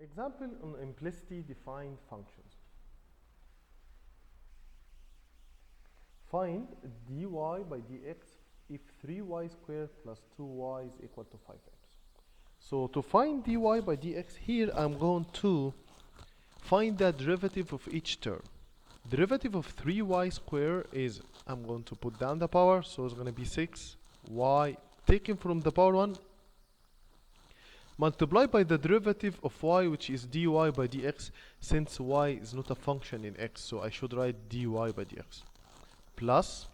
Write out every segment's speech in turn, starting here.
Example on implicitly defined functions. Find dy by dx if 3y squared plus 2y is equal to 5x. So to find dy by dx, here I'm going to find the derivative of each term. Derivative of 3y squared is, I'm going to put down the power, so it's going to be 6y taken from the power 1 multiplied by the derivative of y, which is dy by dx, since y is not a function in x, so I should write dy by dx, plus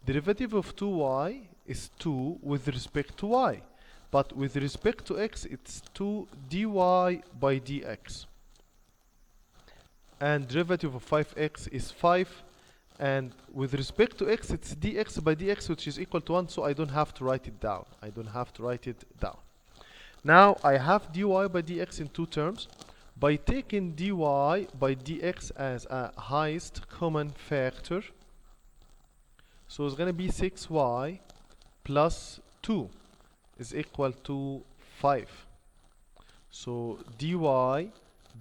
derivative of 2y is 2 with respect to y, but with respect to x it's 2 dy by dx, and derivative of 5x is 5, and with respect to x it's dx by dx, which is equal to 1, so I don't have to write it down. Now I have dy by dx in two terms. By taking dy by dx as a highest common factor, so it's going to be 6y plus 2 is equal to 5. So dy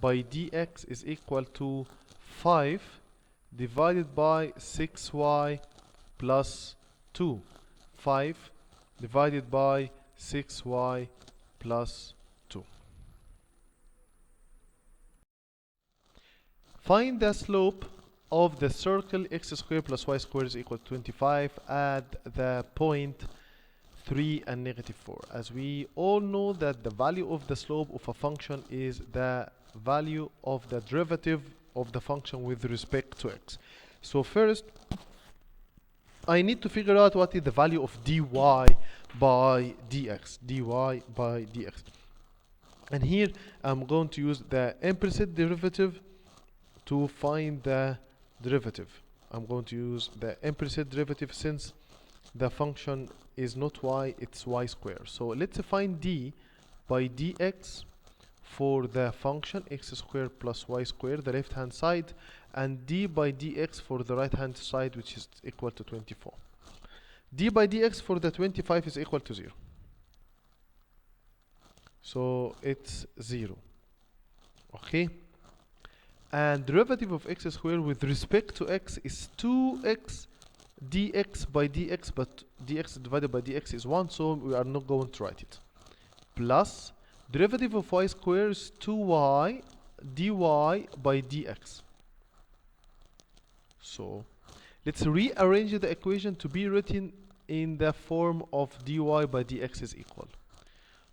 by dx is equal to 5 divided by 6y plus 2. 5 divided by 6y plus 2. Find the slope of the circle x squared plus y squared is equal to 25 at the point 3 and negative 4. As we all know that the value of the slope of a function is the value of the derivative of the function with respect to x. So first I need to figure out what is the value of dy by dx. And here I'm going to use the implicit derivative to find the derivative. I'm going to use the implicit derivative since the function is not y, it's y squared. So let's find d by dx for the function x squared plus y squared, the left hand side, and d by dx for the right hand side, which is equal to 24. D by dx for the 25 is equal to 0. So it's 0. Okay. And derivative of x squared with respect to x is 2x dx by dx, but dx divided by dx is 1, so we are not going to write it. Plus derivative of y squared is 2y dy by dx. So let's rearrange the equation to be written in the form of dy by dx is equal.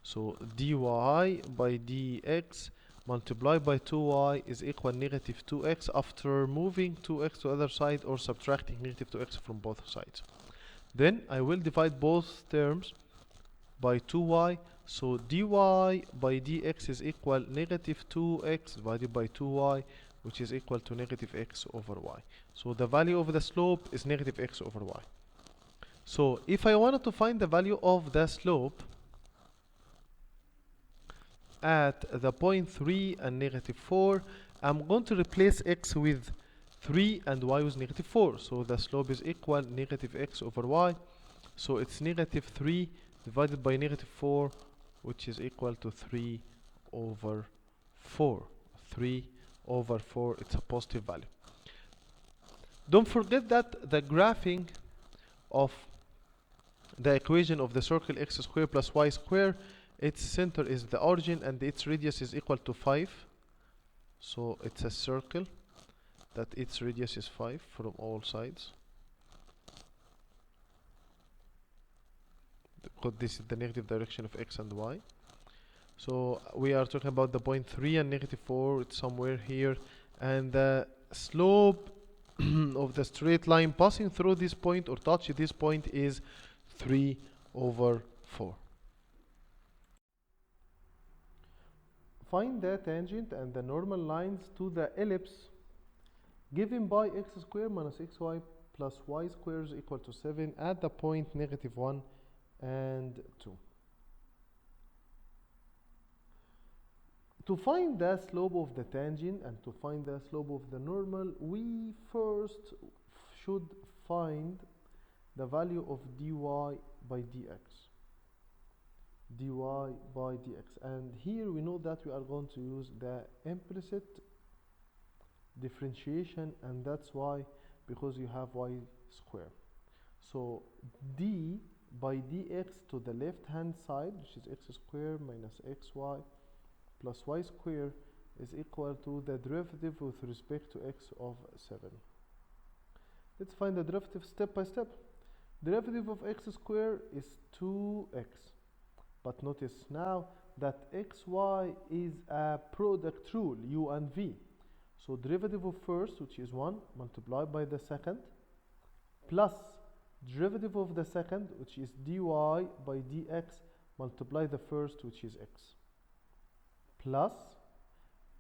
So dy by dx multiplied by 2y is equal negative 2x after moving 2x to the other side or subtracting negative 2x from both sides. Then I will divide both terms by 2y, so dy by dx is equal negative 2x divided by 2y, which is equal to negative x over y. So the value of the slope is negative x over y. So if I wanted to find the value of the slope at the point 3 and negative 4, I'm going to replace x with 3 and y with negative 4. So the slope is equal negative x over y. So it's negative 3 divided by negative 4, which is equal to 3 over 4. 3 over 4, it's a positive value. Don't forget that the graphing of the equation of the circle x squared plus y squared, its center is the origin and its radius is equal to 5. So it's a circle that its radius is 5 from all sides, because this is the negative direction of x and y. So we are talking about the point 3 and negative 4, it's somewhere here, and the slope of the straight line passing through this point or touch this point is 3 over 4. Find the tangent and the normal lines to the ellipse given by x squared minus xy plus y squared is equal to 7 at the point negative 1 and 2. To find the slope of the tangent and to find the slope of the normal, we first should find the value of dy by dx. dy by dx. And here we know that we are going to use the implicit differentiation, and that's why, because you have y square. So d by dx to the left hand side, which is x squared minus xy plus y squared, is equal to the derivative with respect to x of 7. Let's find the derivative step by step. Derivative of x squared is 2x. But notice now that xy is a product rule, u and v. So derivative of first, which is 1, multiplied by the second, plus derivative of the second, which is dy by dx, multiply the first, which is x, plus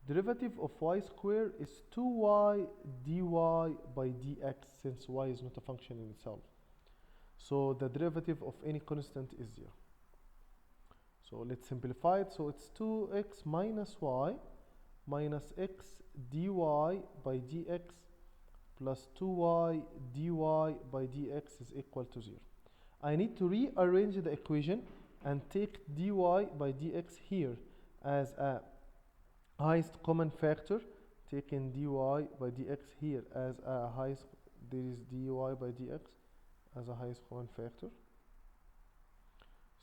derivative of y squared is 2y dy by dx, since y is not a function in itself. So the derivative of any constant is 0. So let's simplify it. So it's 2x minus y minus x dy by dx plus 2y dy by dx is equal to 0. I need to rearrange the equation and take dy by dx here as a highest common factor, taking dy by dx here as a highest, there is dy by dx as a highest common factor.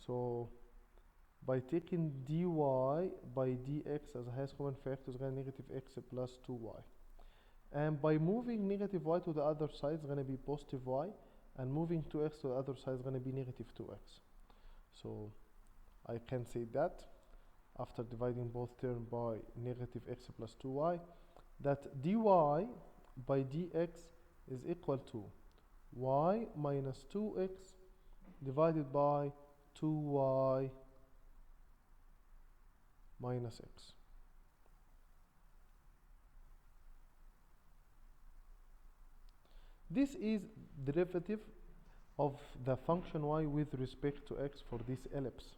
So by taking dy by dx as a highest common factor, is going to be negative x plus 2y. And by moving negative y to the other side, it's going to be positive y, and moving 2x to the other side is going to be negative 2x. So I can say that after dividing both terms by negative x plus 2y, that dy by dx is equal to y minus 2x divided by 2y minus x. This is derivative of the function y with respect to x for this ellipse.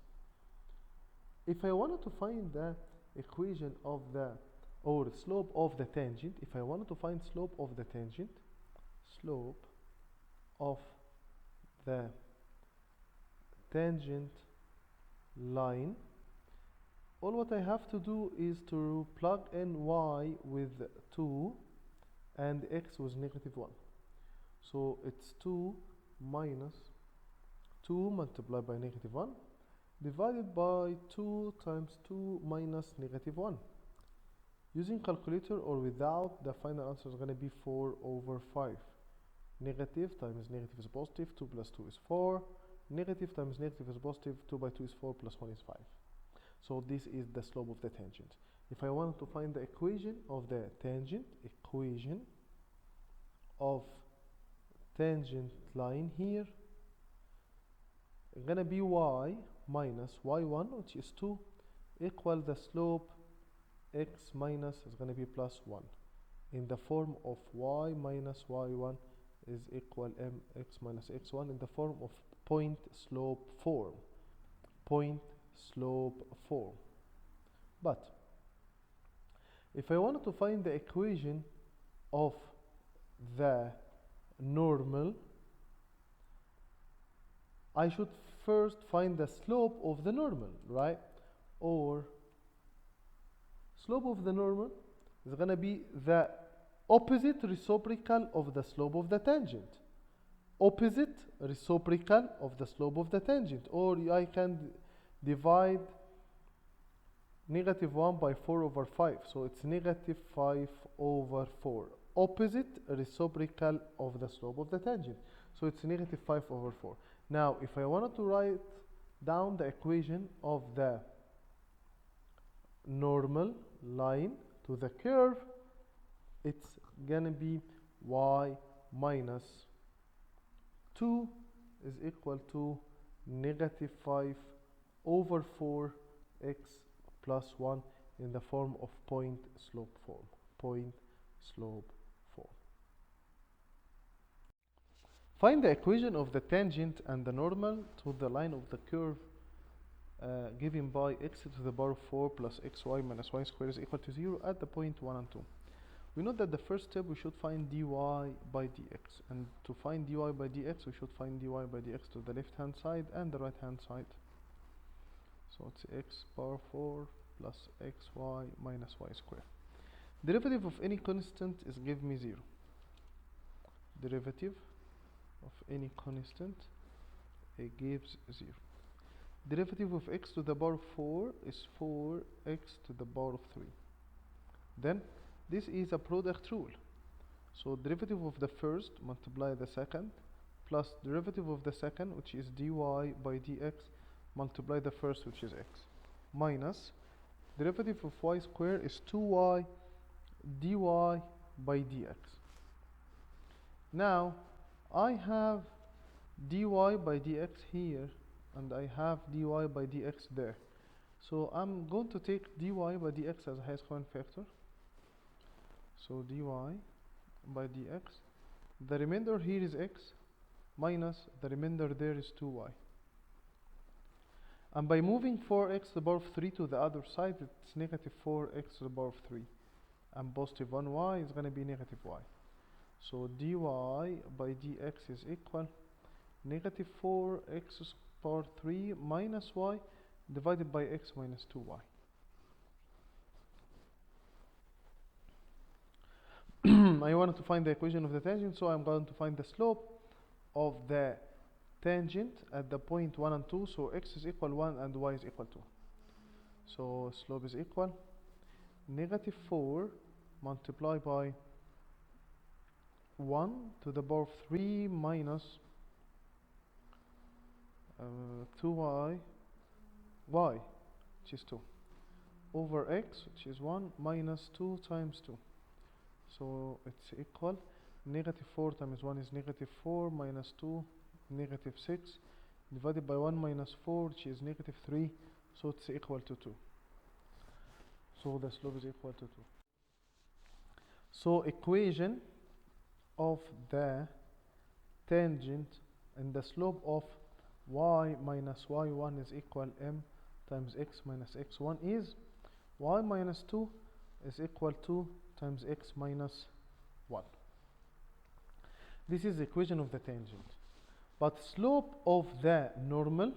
If I wanted to find the equation of the, or slope of the tangent, if I wanted to find slope of the tangent, slope of the tangent line, all what I have to do is to plug in y with 2 and x with negative 1. So it's 2 minus 2 multiplied by negative 1 divided by 2 times 2 minus negative 1. Using calculator or without, the final answer is going to be 4 over 5. Negative times negative is positive, 2 plus 2 is 4. Negative times negative is positive, 2 by 2 is 4 plus 1 is 5. So this is the slope of the tangent. If I wanted to find the equation of the tangent, equation of tangent line here, it's gonna be y minus y1, which is 2, equal the slope x minus is gonna be plus 1, in the form of y minus y1 is equal mx minus x1, in the form of point slope form. Point slope form. But if I wanted to find the equation of the normal, I should first find the slope of the normal, right? Or slope of the normal is going to be the opposite reciprocal of the slope of the tangent. Opposite reciprocal of the slope of the tangent. Or I can divide negative 1 by 4 over 5. So it's negative 5 over 4. Opposite reciprocal of the slope of the tangent. So it's negative 5 over 4. Now, if I wanted to write down the equation of the normal line to the curve, it's gonna be y minus 2 is equal to negative 5 over 4 x plus 1 in the form of point slope form. Point slope form. Find the equation of the tangent and the normal to the line of the curve given by x to the power 4 plus xy minus y squared is equal to 0 at the point 1 and 2. We know that the first step we should find dy by dx, and to find dy by dx we should find dy by dx to the left hand side and the right hand side. So it's x power 4 plus xy minus y square. Derivative of any constant is give me 0. Derivative of any constant, it gives 0. Derivative of x to the power of 4 is 4x to the power of 3. Then this is a product rule. So derivative of the first multiply the second plus derivative of the second, which is dy by dx, multiply the first, which is x, minus derivative of y square is 2y dy by dx. Now I have dy by dx here and I have dy by dx there. So I'm going to take dy by dx as a highest common factor. So dy by dx, the remainder here is x minus the remainder there is 2y. And by moving 4x to the power of 3 to the other side, it's negative 4x to the power of 3. And positive 1y is going to be negative y. So dy by dx is equal negative 4x power 3 minus y divided by x minus 2y. I wanted to find the equation of the tangent, so I'm going to find the slope of the tangent at the point 1 and 2. So x is equal 1 and y is equal 2. So slope is equal negative 4 multiplied by 1 to the power of 3 minus 2y, y, which is 2, over x, which is 1, minus 2 times 2. So it's equal negative 4 times 1 is negative 4 minus 2, negative 6, divided by 1 minus 4, which is negative 3. So it's equal to 2. So the slope is equal to 2. So equation of the tangent and the slope of y minus y1 is equal m times x minus x1 is y minus 2 is equal to times x minus 1. This is the equation of the tangent. But slope of the normal,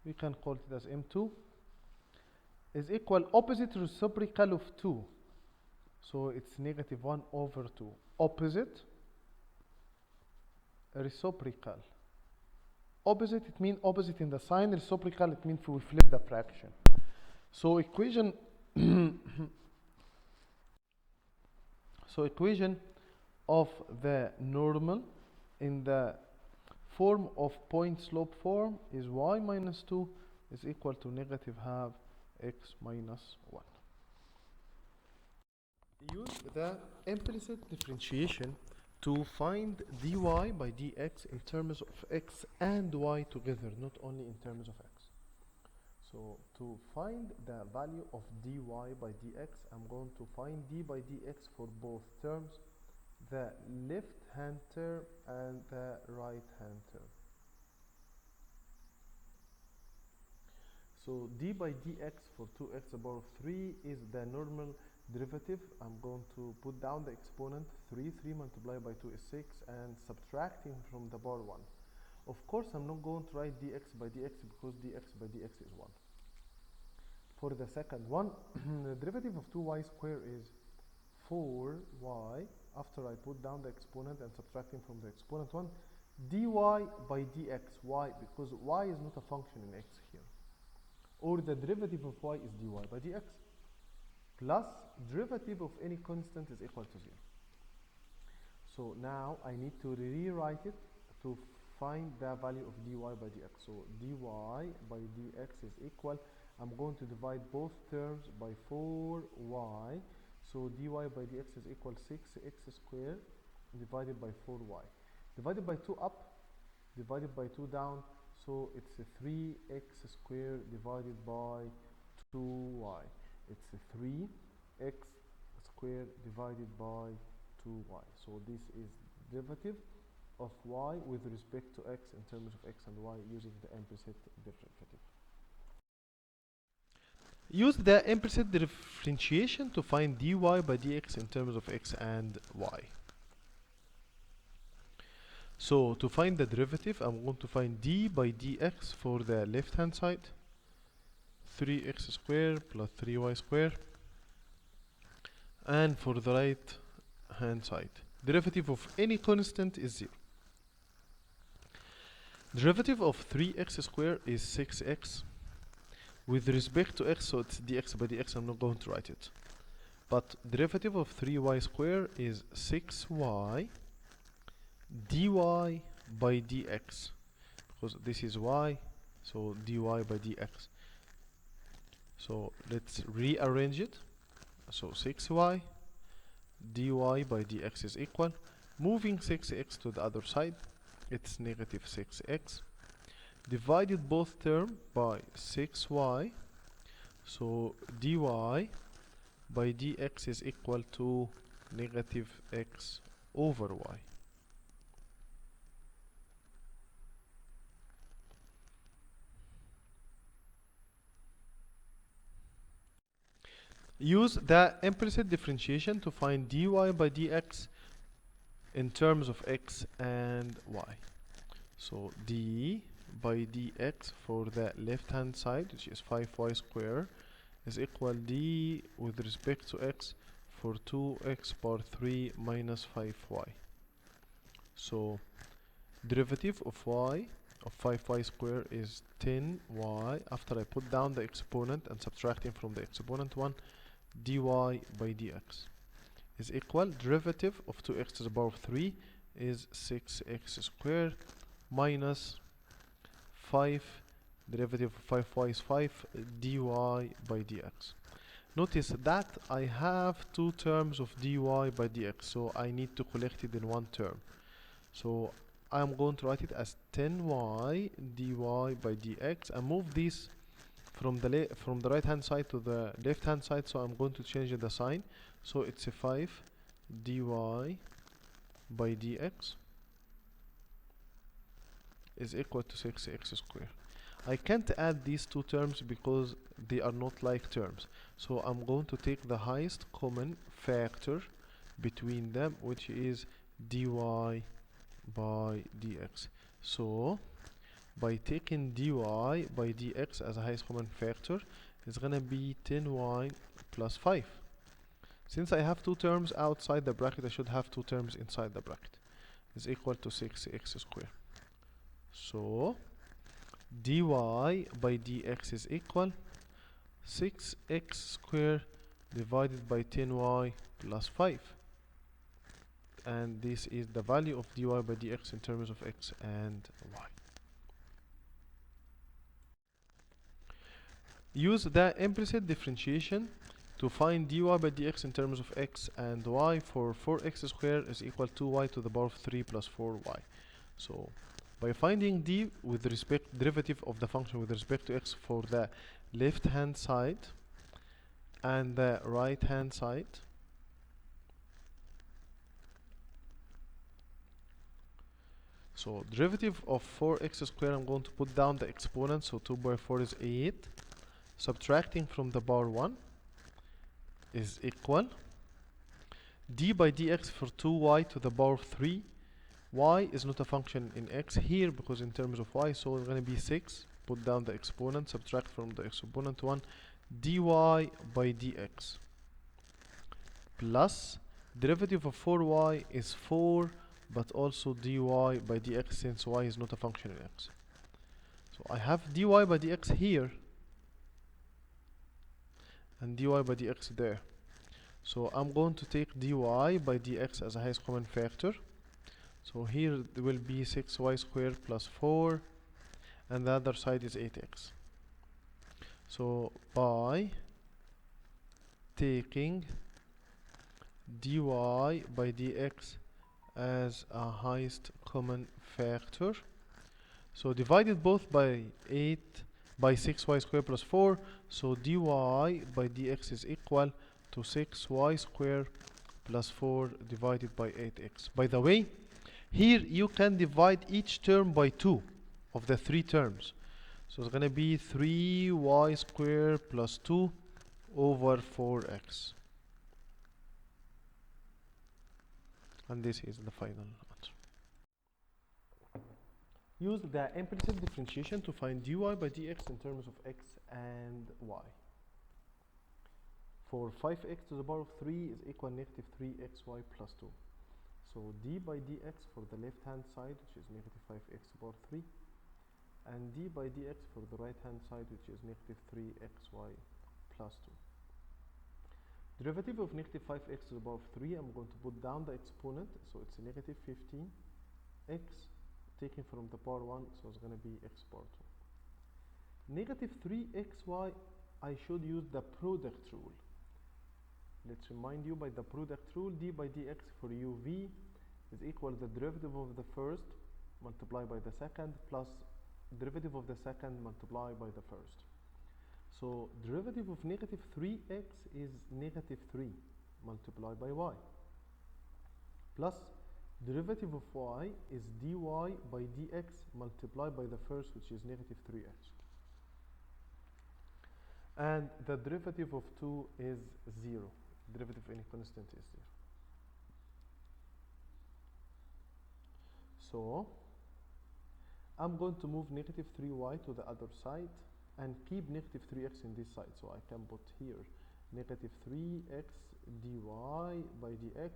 we can call it as m2, is equal opposite reciprocal of 2. So it's negative 1 over 2. Opposite reciprocal. Opposite, it means opposite in the sign. Reciprocal, it means we flip the fraction. So equation so equation of the normal in the form of point slope form is y minus 2 is equal to negative half x minus 1. Use the implicit differentiation to find dy by dx in terms of x and y together, not only in terms of x. So to find the value of dy by dx, I'm going to find d by dx for both terms, the left hand term and the right hand term. So d by dx for 2x to the power of 3 is the normal derivative. I'm going to put down the exponent 3 multiplied by 2 is 6 and subtracting from the power 1. Of course I'm not going to write dx by dx because dx by dx is 1. For the second one, the derivative of 2y square is 4y after I put down the exponent and subtracting from the exponent 1, dy by dx, why? Because y is not a function in x here. Or the derivative of y is dy by dx plus derivative of any constant is equal to 0. So now I need to rewrite it to find the value of dy by dx. So dy by dx is equal, I'm going to divide both terms by 4y. So dy by dx is equal 6x squared divided by 4y. Divided by 2 up, divided by 2 down. So it's a 3x squared divided by 2y. It's a 3x squared divided by 2y. So this is derivative of y with respect to x in terms of x and y using the implicit differentiative. Use the implicit differentiation to find dy by dx in terms of x and y. So to find the derivative, I'm going to find d by dx for the left hand side 3x square plus 3y square. And for the right hand side, derivative of any constant is 0. Derivative of 3x square is 6x. With respect to x, so it's dx by dx, I'm not going to write it. But derivative of 3y square is 6y dy by dx. Because this is y, so dy by dx. So let's rearrange it. So 6y dy by dx is equal. Moving 6x to the other side, it's negative 6x. Divided both terms by 6y. So dy by dx is equal to negative x over y. Use the implicit differentiation to find dy by dx in terms of x and y. So d by dx for the left hand side, which is 5y square, is equal d with respect to x for 2x power 3 minus 5y. So derivative of y of 5y square is 10y. After I put down the exponent and subtracting from the exponent 1, dy by dx is equal derivative of 2x to the power of 3 is 6x squared minus 5, derivative of 5y is 5, dy by dx. Notice that I have two terms of dy by dx, so I need to collect it in one term. So I'm going to write it as 10y dy by dx and move this from the right hand side to the left hand side, so I'm going to change the sign. So it's a 5 dy by dx is equal to 6x squared. I can't add these two terms because they are not like terms. So I'm going to take the highest common factor between them, which is dy by dx. So by taking dy by dx as a highest common factor, it's gonna be 10y plus 5. Since I have two terms outside the bracket, I should have two terms inside the bracket. Is equal to 6x squared. So dy by dx is equal 6x squared divided by 10y plus 5. And this is the value of dy by dx in terms of x and y. Use the implicit differentiation to find dy by dx in terms of x and y for 4x squared is equal to y to the power of 3 plus 4y. So by finding d with respect derivative of the function with respect to x for the left hand side and the right hand side, so derivative of 4x squared, I'm going to put down the exponent, so 2 by 4 is 8. Subtracting from the power 1 is equal d by dx for 2y to the power of 3. Y is not a function in x here because in terms of y, so it's going to be 6. Put down the exponent, subtract from the exponent 1, dy by dx plus derivative of 4y is 4, but also dy by dx since y is not a function in x. So I have dy by dx here and dy by dx there. So I'm going to take dy by dx as a highest common factor. So here there will be 6y squared plus 4 and the other side is 8x. So by taking dy by dx as a highest common factor, so divided both by 6y squared plus 4, so dy by dx is equal to 6y squared plus 4 divided by 8x. By the way, here you can divide each term by 2 of the 3 terms. So it's going to be 3y squared plus 2 over 4x. And this is the final answer. Use the implicit differentiation to find dy by dx in terms of x and y. For 5x to the power of 3 is equal negative 3xy plus 2. So d by dx for the left hand side, which is negative 5x to the power 3, and d by dx for the right hand side, which is negative 3xy plus 2. Derivative of negative 5x to the power of 3, I'm going to put down the exponent, so it's negative 15x taken from the power 1, so it's going to be x power 2. Negative 3xy, I should use the product rule. Let's remind you, by the product rule, d by dx for uv is equal to the derivative of the first multiplied by the second plus derivative of the second multiplied by the first. So derivative of negative 3x is negative 3 multiplied by y, plus derivative of y is dy by dx multiplied by the first, which is negative 3x. And the derivative of 2 is 0. Derivative of any constant is 0. So I'm going to move negative 3y to the other side and keep negative 3x in this side. So I can put here negative 3x dy by dx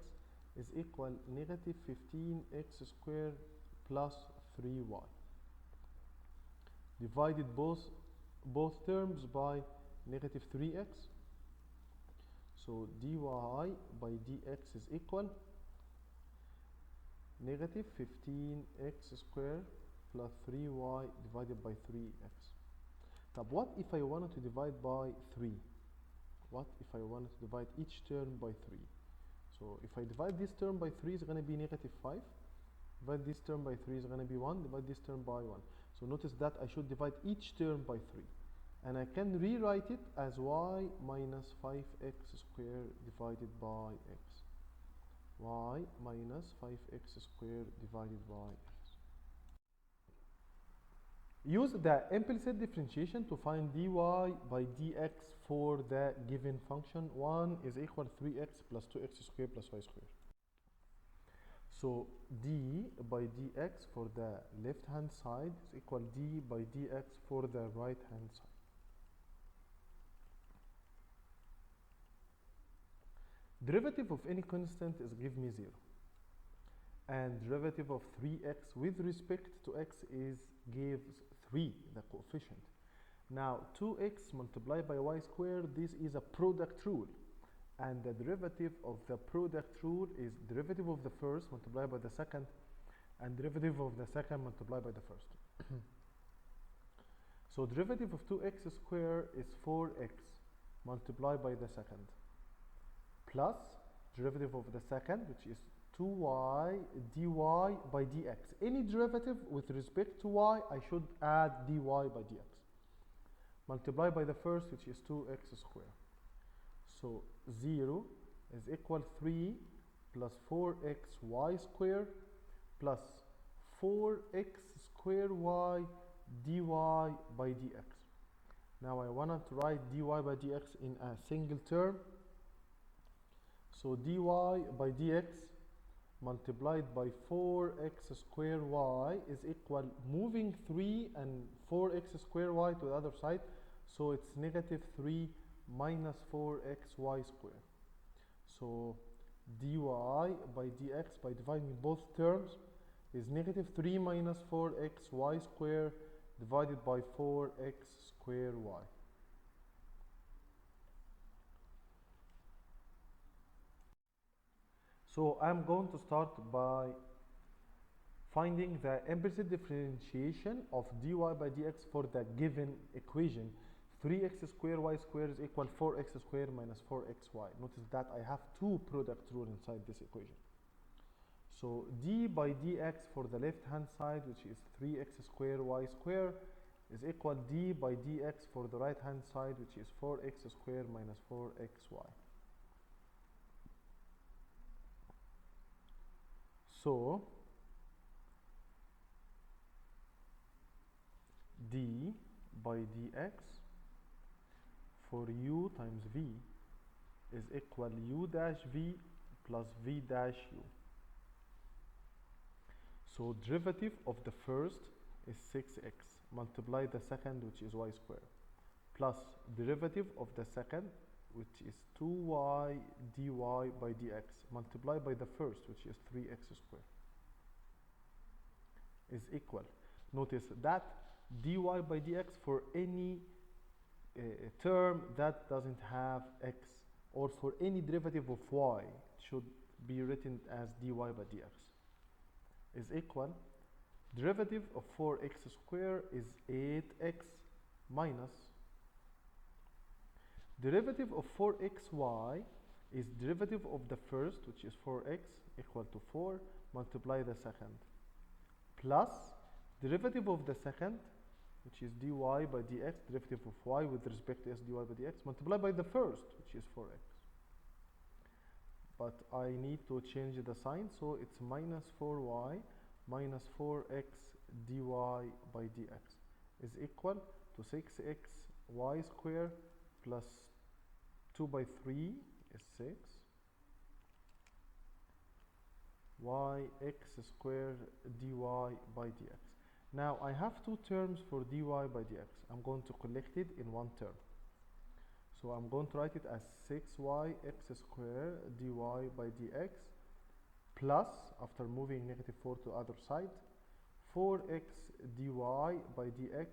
is equal negative 15x squared plus 3y. Divided both terms by negative 3x. So dy by dx is equal negative 15x squared plus 3y divided by 3x. Now what if I wanted to divide by 3? What if I wanted to divide each term by 3? So if I divide this term by 3, it's going to be negative 5. Divide this term by 3 is going to be 1. Divide this term by 1. So notice that I should divide each term by 3. And I can rewrite it as y minus 5x squared divided by x. Y minus 5x squared divided by x. Use the implicit differentiation to find dy by dx for the given function. 1 is equal to 3x plus 2x squared plus y squared. So d by dx for the left hand side is equal to d by dx for the right hand side. Derivative of any constant is give me 0. And derivative of 3x with respect to x is gives 3, the coefficient. Now 2x multiplied by y squared, this is a product rule. And the derivative of the product rule is derivative of the first multiplied by the second, and derivative of the second multiplied by the first. So derivative of 2x squared is 4x multiplied by the second, plus derivative of the second, which is 2y dy by dx. Any derivative with respect to y, I should add dy by dx. Multiplied by the first, which is 2x squared. So 0 is equal 3 plus 4xy squared plus 4x squared y dy by dx. Now I want to write dy by dx in a single term. So dy by dx multiplied by 4x squared y is equal, moving 3 and 4x squared y to the other side, so it's negative 3 minus 4xy squared. So dy by dx by dividing both terms is negative 3 minus 4xy squared divided by 4x squared y. So I'm going to start by finding the implicit differentiation of dy by dx for the given equation. 3x squared y squared is equal 4x squared minus 4xy. Notice that I have two product rule inside this equation. So d by dx for the left hand side, which is 3x squared y squared, is equal d by dx for the right hand side, which is 4x squared minus 4xy. So d by dx for u times v is equal u dash v plus v dash u. So derivative of the first is 6x. Multiply the second, which is y squared, plus derivative of the second, which is 2y dy by dx, multiplied by the first, which is 3x squared, is equal. Notice that dy by dx for any term that doesn't have x, or for any derivative of y, should be written as dy by dx, is equal. Derivative of 4x squared is 8x minus derivative of 4xy is derivative of the first, which is 4x, equal to 4, multiply the second, plus derivative of the second, which is dy by dx, derivative of y with respect to s dy by dx, multiplied by the first, which is 4x. But I need to change the sign, so it's minus 4y minus 4x dy by dx is equal to 6x y squared plus 2 by 3 is 6 y x squared dy by dx. Now I have two terms for dy by dx. I'm going to collect it in one term. So I'm going to write it as 6y x squared dy by dx plus, after moving negative 4 to other side, 4x dy by dx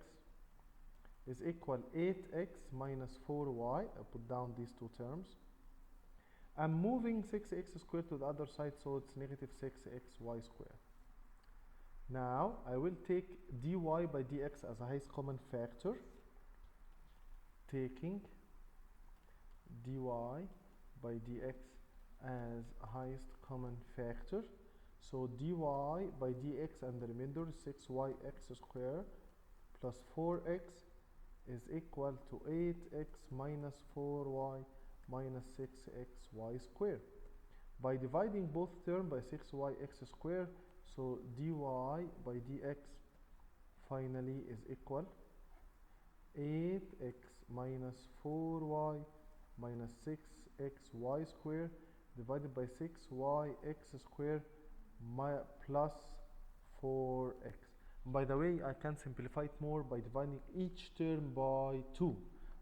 is equal 8x minus 4y. I put down these two terms. I'm moving 6x squared to the other side, so it's negative 6xy squared. Now I will take dy by dx as a highest common factor, taking dy by dx as highest common factor. So dy by dx and the remainder is 6yx squared plus 4x is equal to 8x minus 4y minus 6xy squared. By dividing both terms by 6yx squared, so dy by dx finally is equal 8x minus 4y minus 6xy squared divided by 6yx squared plus 4x. By the way, I can simplify it more by dividing each term by 2,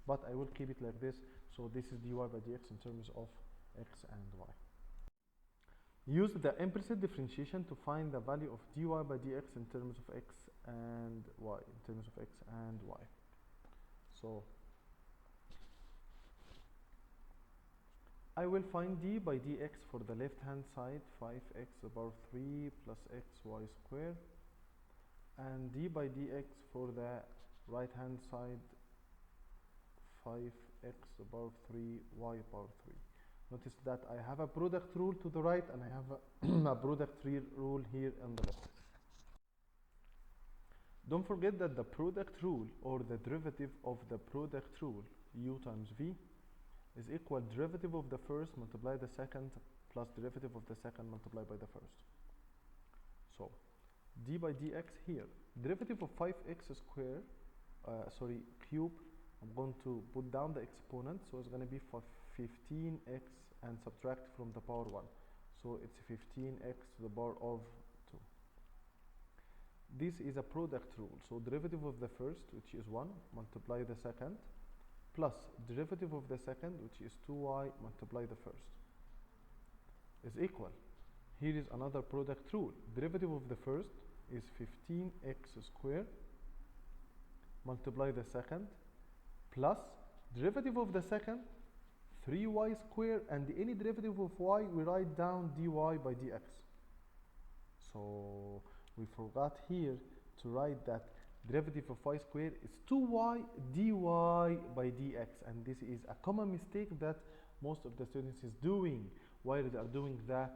but I will keep it like this. So this is dy by dx in terms of x and y. Use the implicit differentiation to find the value of dy by dx in terms of x and y. So I will find d by dx for the left hand side, 5x to the power 3 plus xy squared, and d by dx for the right hand side, 5x to the power 3 y power 3. Notice that I have a product rule to the right and I have a product rule here on the left. Don't forget that the product rule, or the derivative of the product rule, u times v, is equal derivative of the first multiply the second plus derivative of the second multiplied by the first. So d by dx here, derivative of 5x squared, cube, I'm going to put down the exponent, so it's going to be 15x and subtract from the power 1. So it's 15x to the power of 2. This is a product rule, so derivative of the first, which is 1, multiply the second, plus derivative of the second, which is 2y, multiply the first, is equal. Here is another product rule. Derivative of the first is 15x squared, multiply the second, plus derivative of the second, 3y squared, and any derivative of y, we write down dy by dx. So we forgot here to write that derivative of y squared is 2y dy by dx, and this is a common mistake that most of the students is doing while they are doing the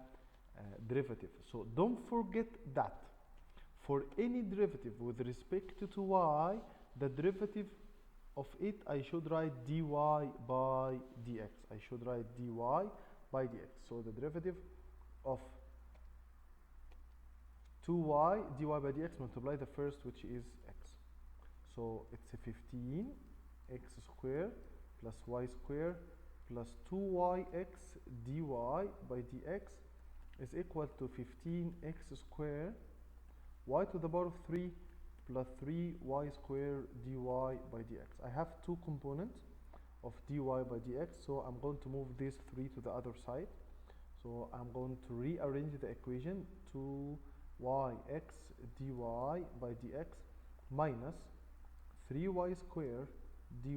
derivative. So don't forget that for any derivative with respect to y, the derivative of it, I should write dy by dx. I should write dy by dx. So the derivative of 2y dy by dx multiply the first, which is x. So it's a 15x squared plus y squared plus 2yx dy by dx is equal to 15x squared y to the power of 3 plus 3y squared dy by dx. I have two components of dy by dx, so I'm going to move this 3 to the other side. So I'm going to rearrange the equation. 2yx dy by dx minus 3y squared dy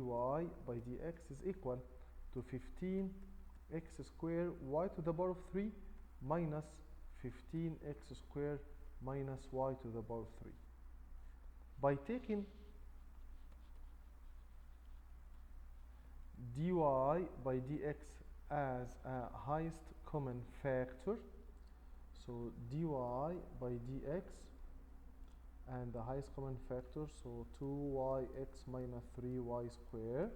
by dx is equal to 15x squared y to the power of 3 minus 15x squared minus y to the power of 3. By taking dy by dx as a highest common factor, so dy by dx and the highest common factor, so 2yx minus 3y squared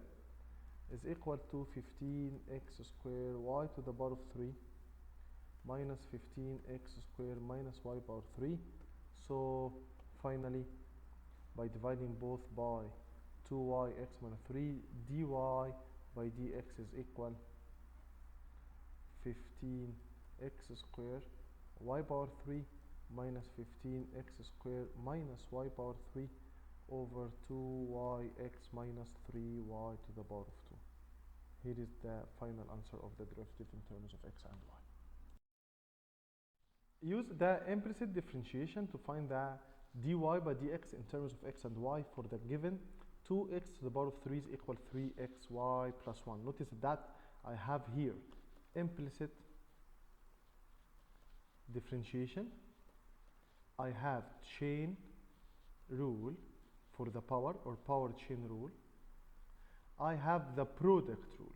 is equal to 15x squared y to the power of 3 minus 15x squared minus y power 3. So finally, by dividing both by 2yx minus 3, dy by dx is equal 15x squared y power 3 minus 15x squared minus y power 3 over 2yx minus 3y to the power of 2. Here is the final answer of the derivative in terms of x and y. Use the implicit differentiation to find the dy by dx in terms of x and y for the given 2x to the power of 3 is equal 3xy plus 1. Notice that I have here implicit differentiation. I have chain rule for the power, or power chain rule. I have the product rule.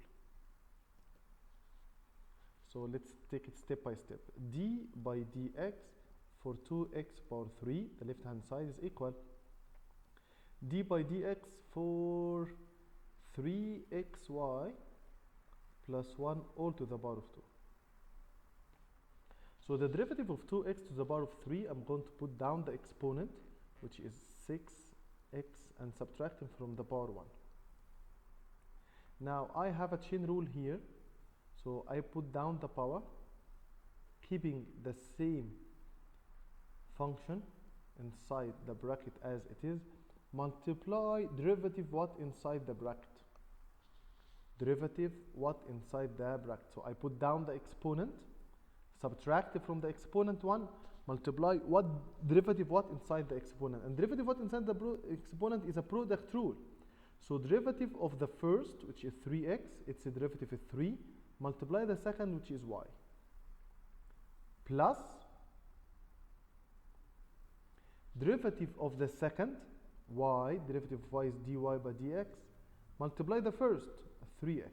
So let's take it step by step. D by dx for 2x power 3, the left hand side, is equal d by dx for 3xy plus 1 all to the power of 2. So the derivative of 2x to the power of 3, I'm going to put down the exponent, which is 6x, and subtracting from the power 1. Now I have a chain rule here, so I put down the power, keeping the same function inside the bracket as it is, multiply derivative what inside the bracket. Derivative what inside the bracket. So I put down the exponent, subtract from the exponent 1, multiply what derivative what inside the exponent. And derivative what inside the exponent is a product rule. So derivative of the first, which is 3x, its derivative is 3, multiply the second, which is y, plus derivative of the second, y, derivative of y is dy by dx, multiply the first, 3x.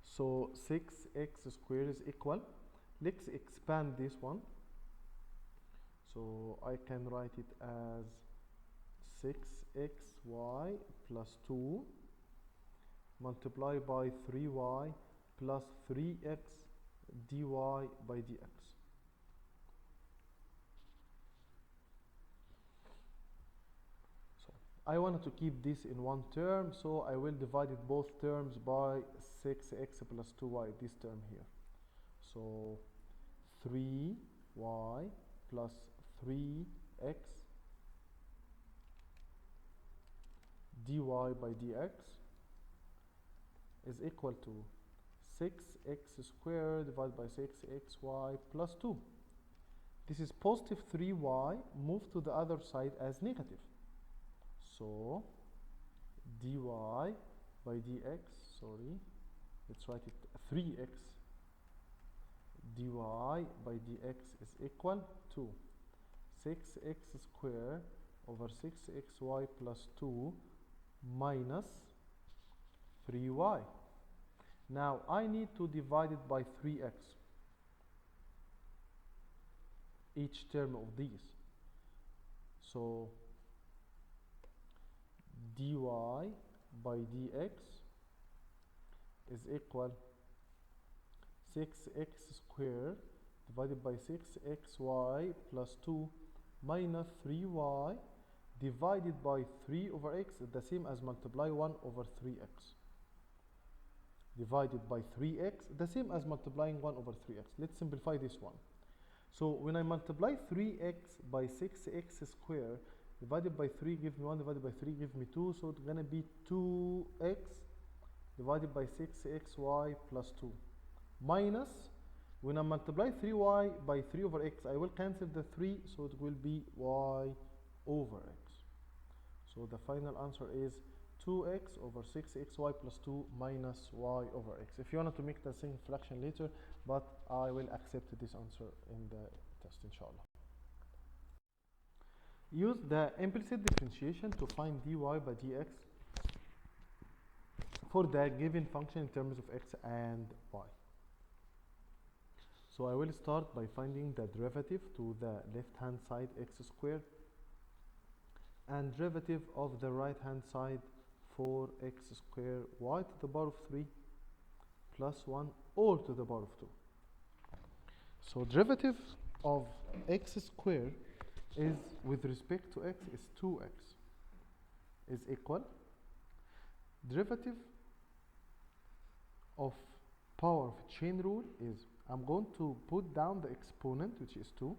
So 6x squared is equal, let's expand this one. So I can write it as 6xy plus 2 multiplied by 3y plus 3x dy by dx. So I wanted to keep this in one term, so I will divide it both terms by 6x plus 2y, this term here. So 3y plus 3x dy by dx is equal to 6x squared divided by 6xy plus 2. This is positive 3y, move to the other side as negative. So dy by dx, sorry, let's write it 3x dy by dx is equal to 6x squared over 6xy plus 2 minus 3y. Now I need to divide it by 3x, each term of these. So dy by dx is equal 6x squared divided by 6xy plus 2 minus 3y divided by 3 over x is the same as multiply 1 over 3x. divided by 3x, the same as multiplying 1 over 3x. Let's simplify this one. So when I multiply 3x by 6x squared divided by 3 give me 1, divided by 3 give me 2, so it's gonna be 2x divided by 6xy plus 2 minus, when I multiply 3y by 3 over x, I will cancel the 3, so it will be y over x. So the final answer is 2x over 6xy plus 2 minus y over x. If you wanted to make the same fraction later, but I will accept this answer in the test, inshallah. Use the implicit differentiation to find dy by dx for the given function in terms of x and y. So I will start by finding the derivative to the left hand side x squared and derivative of the right hand side 4x squared y to the power of 3 plus 1 all to the power of 2. So derivative of x squared is with respect to x is 2x is equal derivative of power of chain rule is I'm going to put down the exponent, which is 2,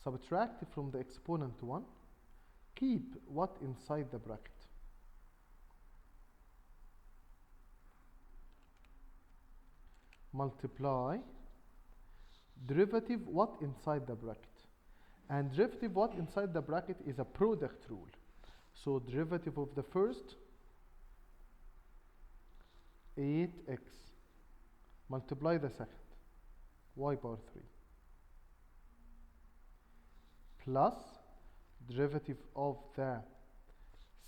subtract from the exponent 1, keep what inside the bracket. Multiply derivative what inside the bracket. And derivative what inside the bracket is a product rule. So derivative of the first 8x multiply the second y power 3 plus derivative of the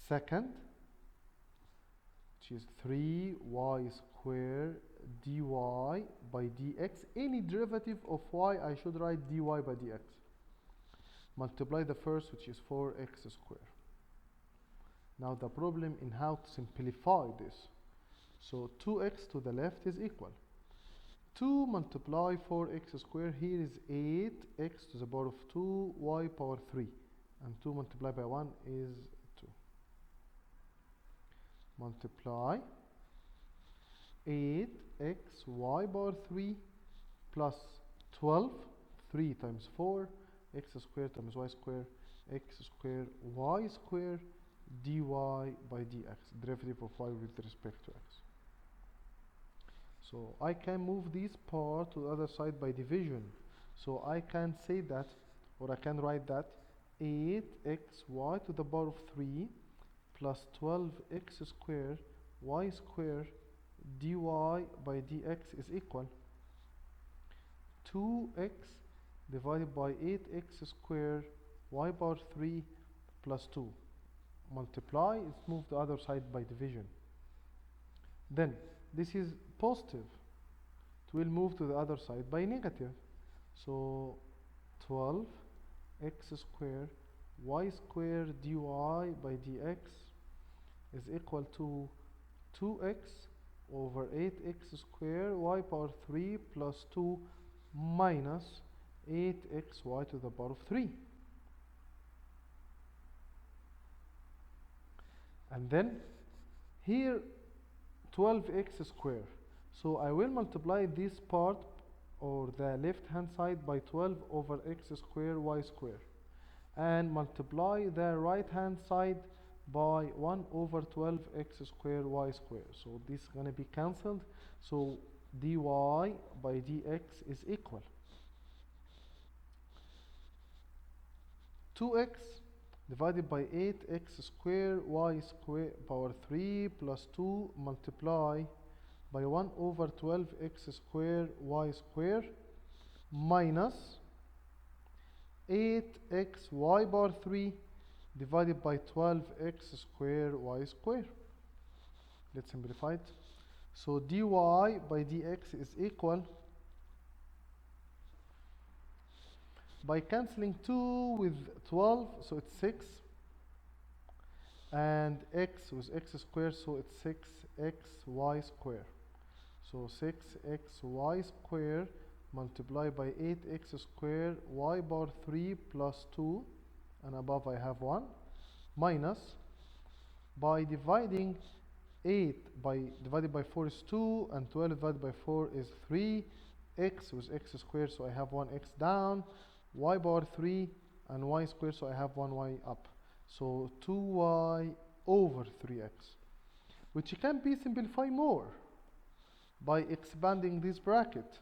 second, which is 3y squared dy by dx. Any derivative of y I should write dy by dx. Multiply the first, which is 4x squared. Now the problem in how to simplify this. So 2x to the left is equal 2 multiply 4x squared, here is 8x to the power of 2 y power 3, and 2 multiplied by 1 is 2. Multiply 8x y power 3 plus 12, 3 times 4, x squared times y squared, x squared y squared dy by dx, derivative of y with respect to x. So I can move this part to the other side by division. So I can say that, or I can write that 8xy to the power of 3 plus 12x squared y squared dy by dx is equal 2x divided by 8x squared y power 3 plus 2. Multiply, it's moved to the other side by division. Then this is positive, it will move to the other side by negative. So 12x squared y squared dy by dx is equal to 2x over 8x squared y power 3 plus 2 minus 8xy to the power of 3. And then here 12x squared. So I will multiply this part or the left hand side by 12 over x squared y squared, and multiply the right hand side by 1 over 12x squared y squared. So this is going to be cancelled. So dy by dx is equal 2x divided by 8x squared y squared power 3 plus 2 multiply by 1 over 12x squared y squared minus 8xy power 3 divided by 12x squared y squared. Let's simplify it. So dy by dx is equal, by cancelling 2 with 12, so it's 6, and x with x squared, so it's 6xy squared. So 6xy squared multiplied by 8x squared y power 3 plus 2, and above I have 1, minus, by dividing 8 by divided by 4 is 2, and 12 divided by 4 is 3. X with x squared, so I have 1x down, y power 3, and y squared, so I have 1y up. So 2y over 3x, which can be simplified more by expanding this bracket.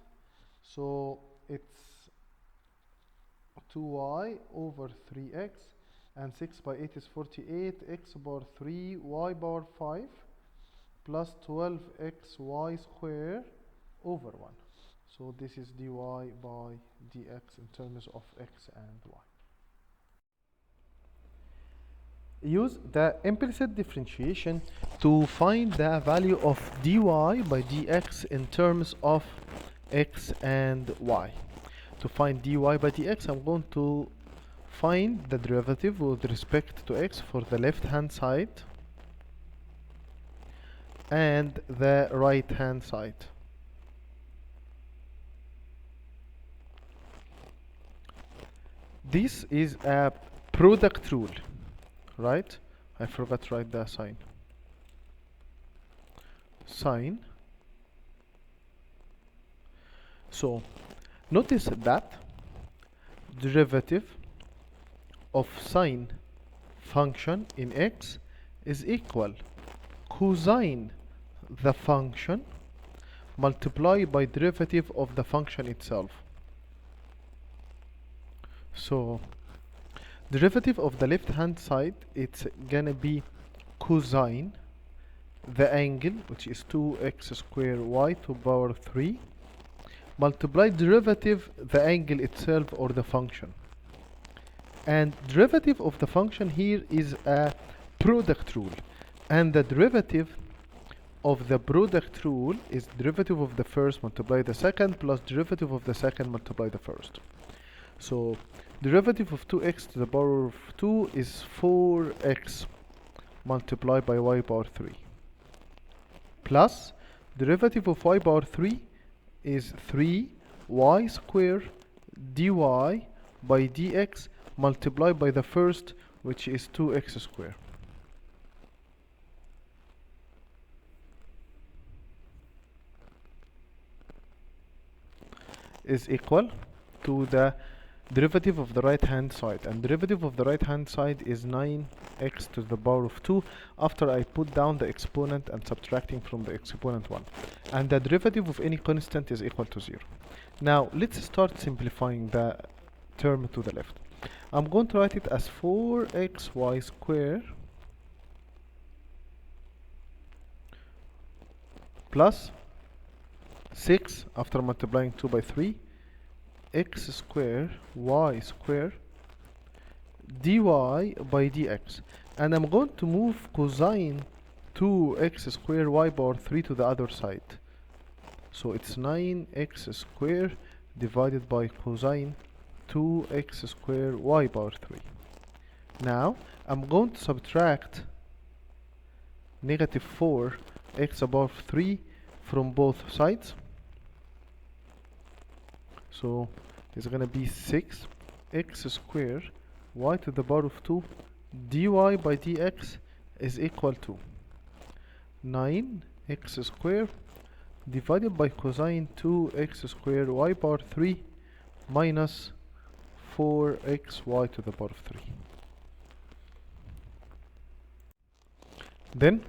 So it's 2y over 3x, and 6 by 8 is 48, x power 3, y power 5, plus 12xy squared over 1. So this is dy by dx in terms of x and y. Use the implicit differentiation to find the value of dy by dx in terms of x and y. To find dy by dx, I'm going to find the derivative with respect to x for the left hand side and the right hand side. This is a product rule, right? I forgot to write the sign. So notice that derivative of sine function in x is equal cosine the function multiplied by derivative of the function itself. So derivative of the left hand side, it's gonna be cosine the angle, which is 2x squared y to power 3, multiply derivative the angle itself or the function. And derivative of the function here is a product rule, and the derivative of the product rule is derivative of the first multiply the second plus derivative of the second multiply the first. So derivative of 2x to the power of 2 is 4x multiplied by y power 3, plus derivative of y power 3 is 3y squared dy by dx multiplied by the first, which is 2x squared. Is equal to the derivative of the right hand side, and derivative of the right hand side is 9x to the power of 2 after I put down the exponent and subtracting from the exponent 1, and the derivative of any constant is equal to 0. Now let's start simplifying the term to the left. I'm going to write it as 4xy squared plus 6 after multiplying 2 by 3 x squared y squared dy by dx, and I'm going to move cosine 2x squared y power 3 to the other side, so it's 9x squared divided by cosine 2x squared y power 3. Now I'm going to subtract negative 4x above 3 from both sides, so it's gonna be 6x squared y to the power of 2 dy by dx is equal to 9x squared divided by cosine 2x squared y power 3 minus 4xy to the power of 3. Then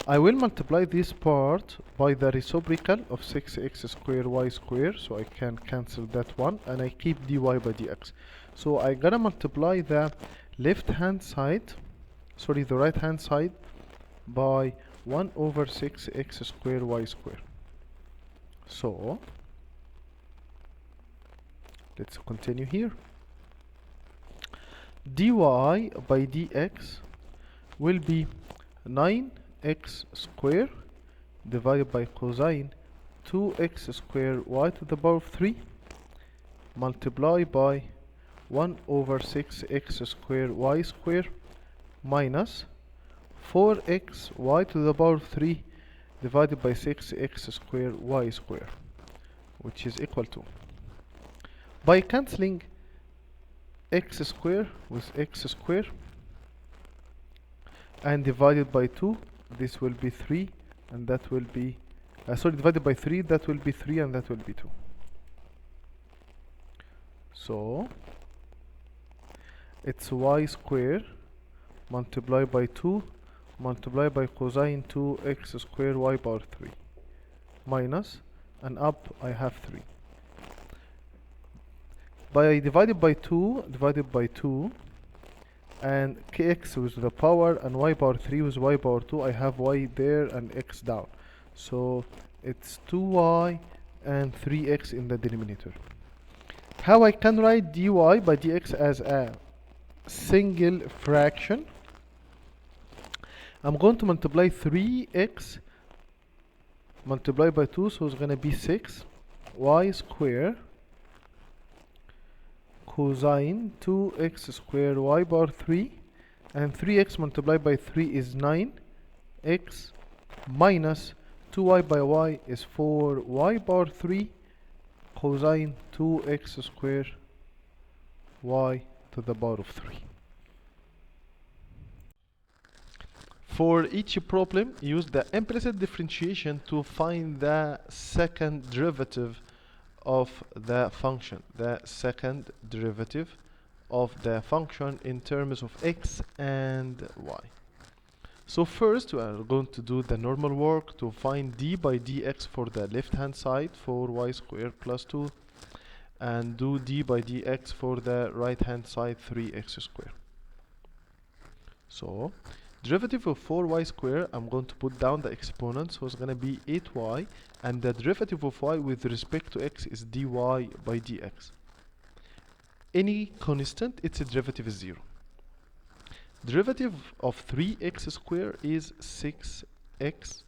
I will multiply this part by the reciprocal of 6x squared y squared, so I can cancel that one, and I keep dy by dx. So I gotta multiply the left hand side, sorry, the right hand side by 1 over 6x squared y squared. So let's continue here. Dy by dx will be 9x squared divided by cosine 2x squared y to the power of 3 multiplied by 1 over 6x squared y squared minus 4x y to the power of 3 divided by 6x squared y squared, which is equal to, by cancelling x squared with x squared and divided by 2, this will be 3, and that will be sorry, divided by 3, that will be 3, and that will be 2. So it's y square multiplied by 2 multiplied by cosine 2x square y power 3 minus, and up I have 3. By divided by 2 and kx with the power and y power 3 with y power 2, I have y there and x down. So it's 2y and 3x in the denominator. How I can write dy by dx as a single fraction? I'm going to multiply 3x multiplied by 2, so it's going to be 6 y square cosine 2x square y power 3, and 3x multiplied by 3 is 9x minus 2y by y is 4y power 3 cosine 2x square y to the power of 3. For each problem, use the implicit differentiation to find the second derivative of the function. The second derivative of the function in terms of x and y. So first we are going to do the normal work to find d by dx for the left hand side, 4y squared plus 2, and do d by dx for the right hand side, 3x squared. So derivative of 4y squared, I'm going to put down the exponent, so it's going to be 8y, and the derivative of y with respect to x is dy by dx. Any constant, its derivative is 0. Derivative of 3x squared is 6x.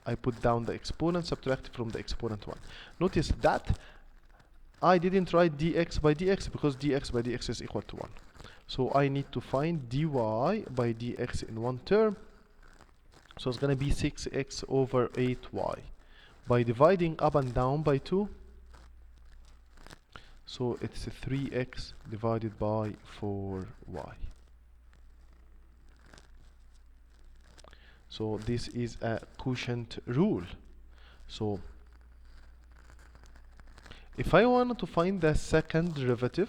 I put down the exponent, subtract from the exponent 1. Notice that I didn't write dx by dx because dx by dx is equal to 1. So I need to find dy by dx in one term. So it's going to be 6x over 8y. By dividing up and down by 2, so it's 3x divided by 4y. So this is a quotient rule. So if I wanted to find the second derivative,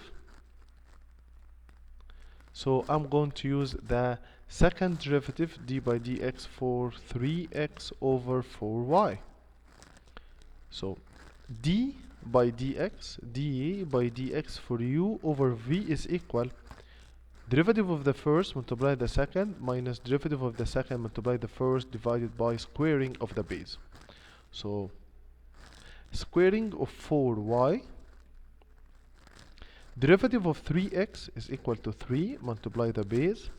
so I'm going to use the second derivative d by dx for 3x over 4y. So d by dx for u over v is equal derivative of the first multiply the second minus derivative of the second multiply the first divided by squaring of the base. So squaring of 4y, derivative of 3x is equal to 3 multiply the base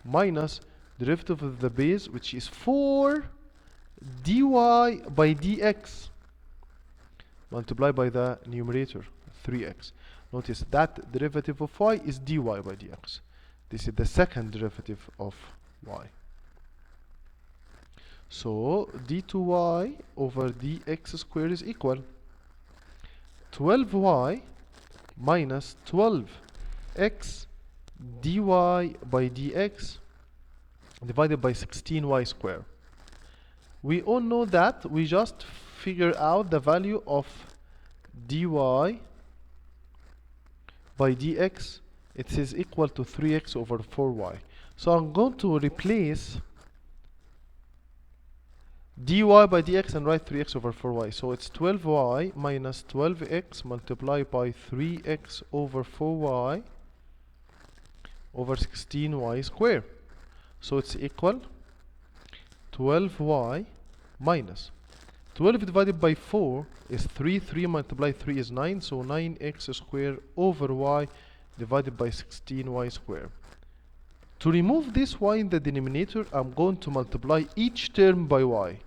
minus derivative of the base, which is 4 dy by dx multiplied by the numerator 3x. Notice that derivative of y is dy by dx. This is the second derivative of y. So d2y over dx squared is equal 12y minus 12x dy by dx divided by 16y squared. We all know that we just figure out the value of dy by dx. It is equal to 3x over 4y. So I'm going to replace dy by dx and write 3x over 4y. So it's 12y minus 12x multiplied by 3x over 4y over 16y squared. So it's equal 12y minus 12 divided by 4 is 3. 3 multiplied 3 is 9. So 9x squared over y divided by 16y squared. To remove this y in the denominator, I'm going to multiply each term by y.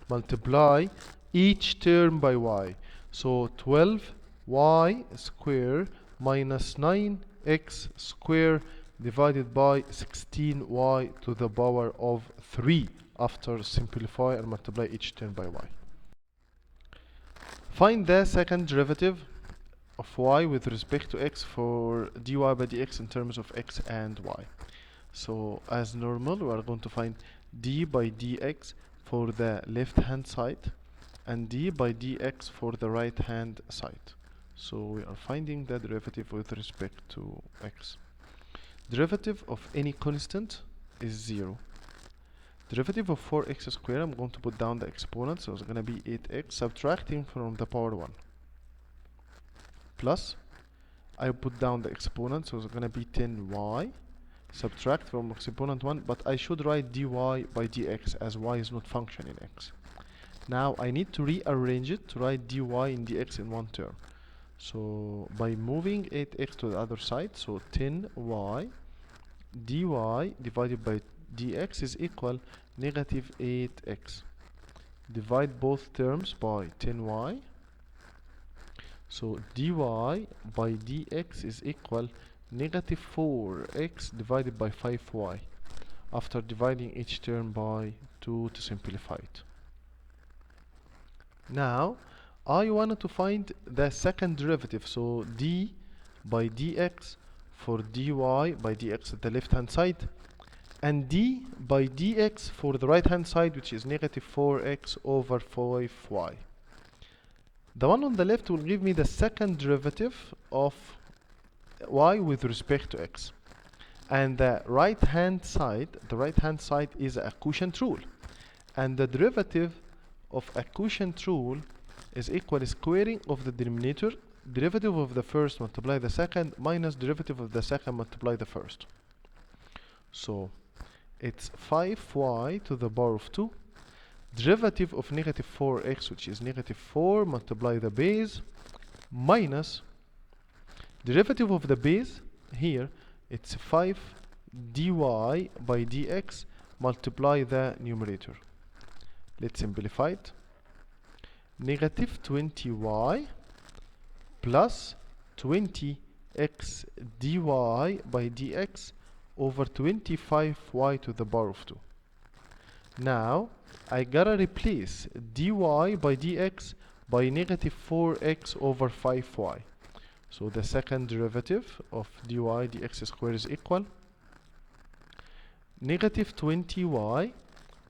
Multiply each term by y. So 12y squared minus 9x squared divided by 16y to the power of 3 after simplify and multiply each term by y. Find the second derivative of y with respect to x for dy by dx in terms of x and y. So as normal, we are going to find d by dx for the left hand side and d by dx for the right hand side. So we are finding the derivative with respect to x. Derivative of any constant is 0. Derivative of 4x squared, I'm going to put down the exponent, so it's going to be 8x, subtracting from the power 1. Plus, I put down the exponent, so it's going to be 10y, subtract from exponent 1, but I should write dy by dx as y is not function in x. Now I need to rearrange it to write dy and dx in one term. So by moving 8x to the other side, so 10y dy divided by dx is equal negative 8x. Divide both terms by 10y. So dy by dx is equal negative 4x divided by 5y. After dividing each term by 2 to simplify it. Now I wanted to find the second derivative, so d by dx for dy by dx at the left hand side, and d by dx for the right hand side, which is negative 4x over 5y. The one on the left will give me the second derivative of y with respect to x, and the right hand side is a quotient rule, and the derivative of a quotient rule is equal squaring of the denominator, derivative of the first multiply the second, minus derivative of the second multiply the first. So it's 5y to the power of 2, derivative of negative 4x, which is negative 4, multiply the base, minus derivative of the base, here it's 5 dy by dx, multiply the numerator. Let's simplify it. Negative 20y plus 20x dy by dx over 25y to the power of 2. Now I gotta replace dy by dx by negative 4x over 5y. So the second derivative of dy dx squared is equal negative 20y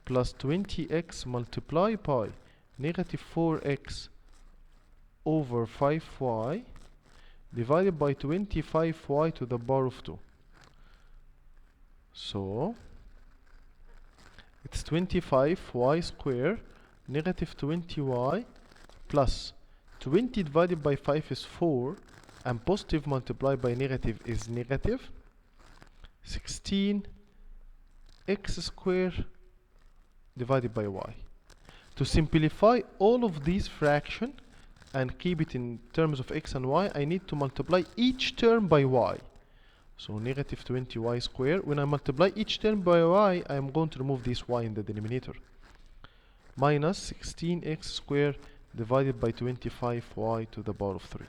plus 20x multiplied by negative 4x over 5y divided by 25y to the power of 2. So it's 25y squared negative 20y plus 20 divided by 5 is 4, and positive multiplied by negative is negative 16x squared divided by y. To simplify all of these fractions and keep it in terms of x and y, I need to multiply each term by y. So negative 20y squared. When I multiply each term by y, I am going to remove this y in the denominator. Minus 16x squared divided by 25y to the power of 3.